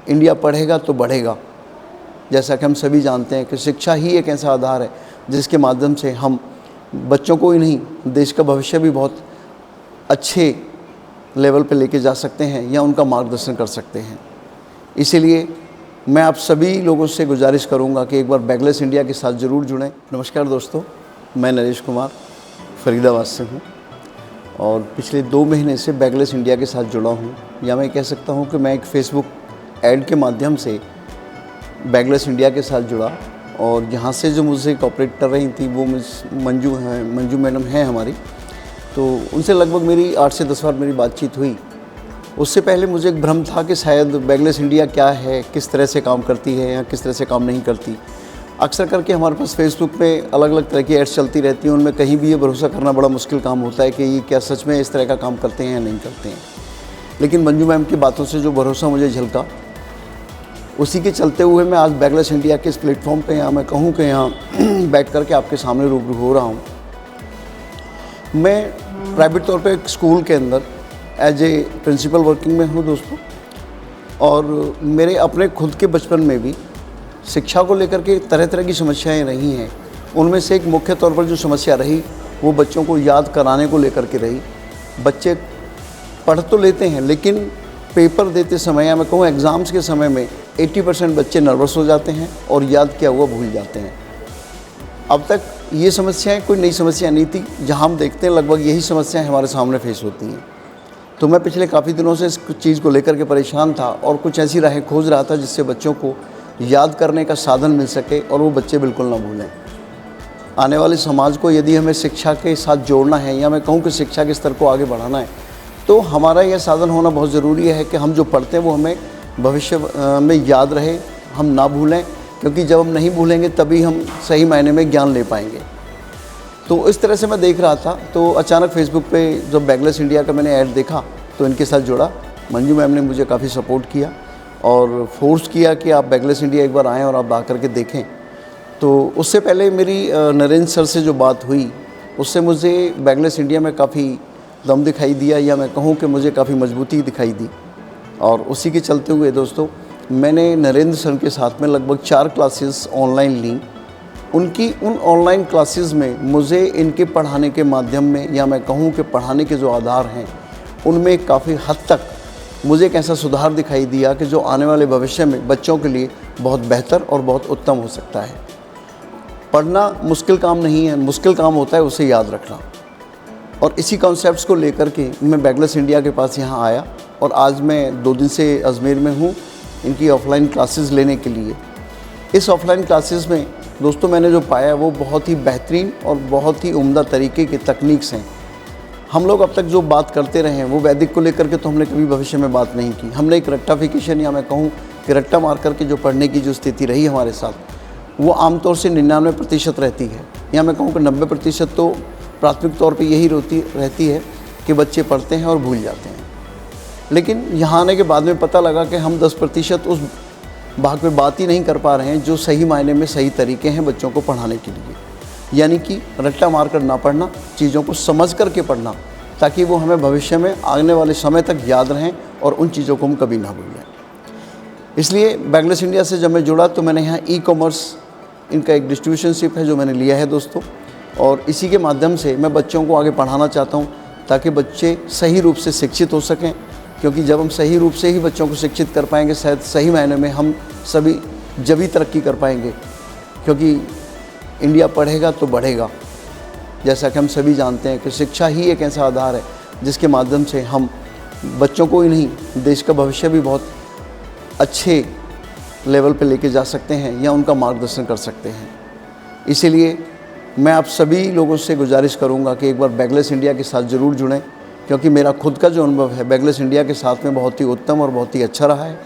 India पढ़ेगा तो बढ़ेगा। जैसा कि हम सभी जानते हैं कि शिक्षा ही एक ऐसा आधार है जिसके माध्यम से हम बच्चों को ही नहीं, देश का भविष्य भी बहुत अच्छे लेवल पे लेके जा सकते हैं या उनका मार्गदर्शन कर सकते हैं। इसीलिए मैं आप सभी लोगों से गुजारिश करूंगा कि एक बार बैगलेस इंडिया के साथ ज़रूर जुड़ें। नमस्कार दोस्तों, मैं नरेश कुमार फरीदाबाद से हूं और पिछले 2 महीने से बैगलेस इंडिया के साथ जुड़ा हूं, या मैं कह सकता हूं कि मैं एक फेसबुक ऐड के माध्यम से बैगलेस इंडिया के साथ जुड़ा। और यहाँ से जो मुझसे कोऑपरेट कर रही थी वो मिस मंजू मैडम हैं हमारी, तो उनसे लगभग मेरी 8 से 10 बार मेरी बातचीत हुई। उससे पहले मुझे एक भ्रम था कि शायद बैगलेस इंडिया क्या है, किस तरह से काम करती है या किस तरह से काम नहीं करती। अक्सर करके हमारे पास फेसबुक पे अलग अलग तरह की एड्स चलती रहती हैं, उनमें कहीं भी ये भरोसा करना बड़ा मुश्किल काम होता है कि ये क्या सच में इस तरह का काम करते हैं या नहीं करते हैं। लेकिन मंजू मैम की बातों से जो भरोसा मुझे झलका, उसी के चलते हुए मैं आज बैगलेस इंडिया के इस प्लेटफॉर्म पे, यहाँ मैं कहूँ कि यहाँ बैठ कर के आपके सामने रूबरू हो रहा हूँ। मैं प्राइवेट तौर पे एक स्कूल के अंदर एज ए प्रिंसिपल वर्किंग में हूँ दोस्तों, और मेरे अपने खुद के बचपन में भी शिक्षा को लेकर के तरह तरह की समस्याएं रही हैं। उनमें से एक मुख्य तौर पर जो समस्या रही वो बच्चों को याद कराने को लेकर के रही। बच्चे पढ़ तो लेते हैं लेकिन पेपर देते समय, या मैं कहूँ एग्ज़ाम्स के समय में 80% बच्चे नर्वस हो जाते हैं और याद किया हुआ भूल जाते हैं। अब तक ये समस्याएं कोई नई समस्या नहीं थी, जहां हम देखते हैं लगभग यही समस्याएं हमारे सामने फेस होती हैं। तो मैं पिछले काफ़ी दिनों से इस चीज़ को लेकर के परेशान था और कुछ ऐसी राहें खोज रहा था जिससे बच्चों को याद करने का साधन मिल सके और वो बच्चे बिल्कुल ना भूलें। आने वाले समाज को यदि हमें शिक्षा के साथ जोड़ना है, या मैं कहूँ कि शिक्षा के स्तर को आगे बढ़ाना है, तो हमारा यह साधन होना बहुत ज़रूरी है कि हम जो पढ़ते हैं वो हमें भविष्य में याद रहे, हम ना भूलें, क्योंकि जब हम नहीं भूलेंगे तभी हम सही मायने में ज्ञान ले पाएंगे। तो इस तरह से मैं देख रहा था, तो अचानक फेसबुक पे जब बैगलेस इंडिया का मैंने ऐड देखा तो इनके साथ जुड़ा। मंजू मैम ने मुझे काफ़ी सपोर्ट किया और फोर्स किया कि आप बैगलेस इंडिया एक बार आएँ और आप आकर के देखें। तो उससे पहले मेरी नरेंद्र सर से जो बात हुई, उससे मुझे बैगलेस इंडिया में काफ़ी दम दिखाई दिया, या मैं कहूँ कि मुझे काफ़ी मजबूती दिखाई दी। और उसी के चलते हुए दोस्तों मैंने नरेंद्र सर के साथ में लगभग 4 क्लासेस ऑनलाइन ली। उनकी उन ऑनलाइन क्लासेस में मुझे इनके पढ़ाने के माध्यम में, या मैं कहूँ कि पढ़ाने के जो आधार हैं, उनमें काफ़ी हद तक मुझे एक ऐसा सुधार दिखाई दिया कि जो आने वाले भविष्य में बच्चों के लिए बहुत बेहतर और बहुत उत्तम हो सकता है। पढ़ना मुश्किल काम नहीं है, मुश्किल काम होता है उसे याद रखना। और इसी कॉन्सेप्ट्स को लेकर के मैं बैगलेस इंडिया के पास यहाँ आया और आज मैं 2 दिन से अजमेर में हूँ इनकी ऑफ़लाइन क्लासेस लेने के लिए। इस ऑफ़लाइन क्लासेस में दोस्तों मैंने जो पाया वो बहुत ही बेहतरीन और बहुत ही उम्दा तरीके की तकनीक्स हैं। हम लोग अब तक जो बात करते रहे हैं वो वैदिक को लेकर के तो हमने कभी भविष्य में बात नहीं की। हमने एक रट्टाफिकेशन, या मैं कहूँ कि रट्टा मार करके जो पढ़ने की जो स्थिति रही हमारे साथ, वो आमतौर से 99% रहती है, या मैं कहूँ कि 90% तो प्राथमिक तौर पे यही रहती है कि बच्चे पढ़ते हैं और भूल जाते हैं। लेकिन यहाँ आने के बाद में पता लगा कि हम 10% उस भाग पे बात ही नहीं कर पा रहे हैं जो सही मायने में सही तरीके हैं बच्चों को पढ़ाने के लिए, यानी कि रट्टा मार कर ना पढ़ना, चीज़ों को समझ करके पढ़ना, ताकि वो हमें भविष्य में आने वाले समय तक याद रहें और उन चीज़ों को हम कभी ना भूलें। इसलिए बैगलेस इंडिया से जब मैं जुड़ा तो मैंने यहाँ ई-कॉमर्स, इनका एक डिस्ट्रीब्यूशनशिप है जो मैंने लिया है दोस्तों, और इसी के माध्यम से मैं बच्चों को आगे पढ़ाना चाहता हूँ ताकि बच्चे सही रूप से शिक्षित हो सकें। क्योंकि जब हम सही रूप से ही बच्चों को शिक्षित कर पाएंगे, शायद सही मायने में हम सभी जब ही तरक्की कर पाएंगे, क्योंकि इंडिया पढ़ेगा तो बढ़ेगा। जैसा कि हम सभी जानते हैं कि शिक्षा ही एक ऐसा आधार है जिसके माध्यम से हम बच्चों को ही नहीं, देश का भविष्य भी बहुत अच्छे लेवल पे लेके जा सकते हैं या उनका मार्गदर्शन कर सकते हैं। इसीलिए मैं आप सभी लोगों से गुजारिश करूंगा कि एक बार बैगलेस इंडिया के साथ ज़रूर जुड़ें, क्योंकि मेरा खुद का जो अनुभव है बैगलेस इंडिया के साथ में बहुत ही उत्तम और बहुत ही अच्छा रहा है।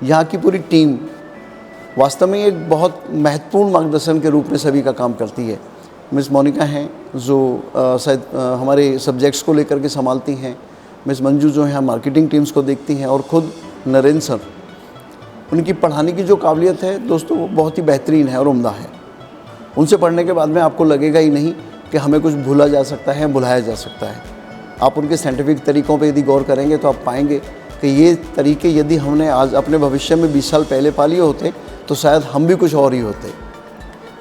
यहाँ की पूरी टीम वास्तव में एक बहुत महत्वपूर्ण मार्गदर्शन के रूप में सभी का काम करती है। मिस मोनिका हैं जो शायद हमारे सब्जेक्ट्स को लेकर के संभालती हैं। मिस मंजू जो हैं मार्केटिंग टीम्स को देखती हैं, और ख़ुद नरेंद्र सर, उनकी पढ़ाने की जो काबिलियत है दोस्तों वो बहुत ही बेहतरीन है और उम्दा है। उनसे पढ़ने के बाद में आपको लगेगा ही नहीं कि हमें कुछ भूला जा सकता है, भुलाया जा सकता है। आप उनके साइंटिफिक तरीक़ों पे यदि गौर करेंगे तो आप पाएंगे कि ये तरीके यदि हमने आज अपने भविष्य में 20 साल पहले पालिए होते तो शायद हम भी कुछ और ही होते।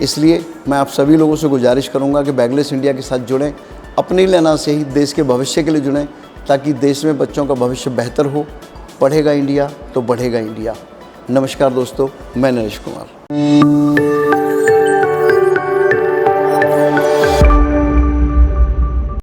इसलिए मैं आप सभी लोगों से गुजारिश करूंगा कि बैगलेस इंडिया के साथ जुड़ें, अपनी लेना से ही देश के भविष्य के लिए जुड़ें, ताकि देश में बच्चों का भविष्य बेहतर हो। पढ़ेगा इंडिया तो बढ़ेगा इंडिया। नमस्कार दोस्तों, मैं नरेश कुमार।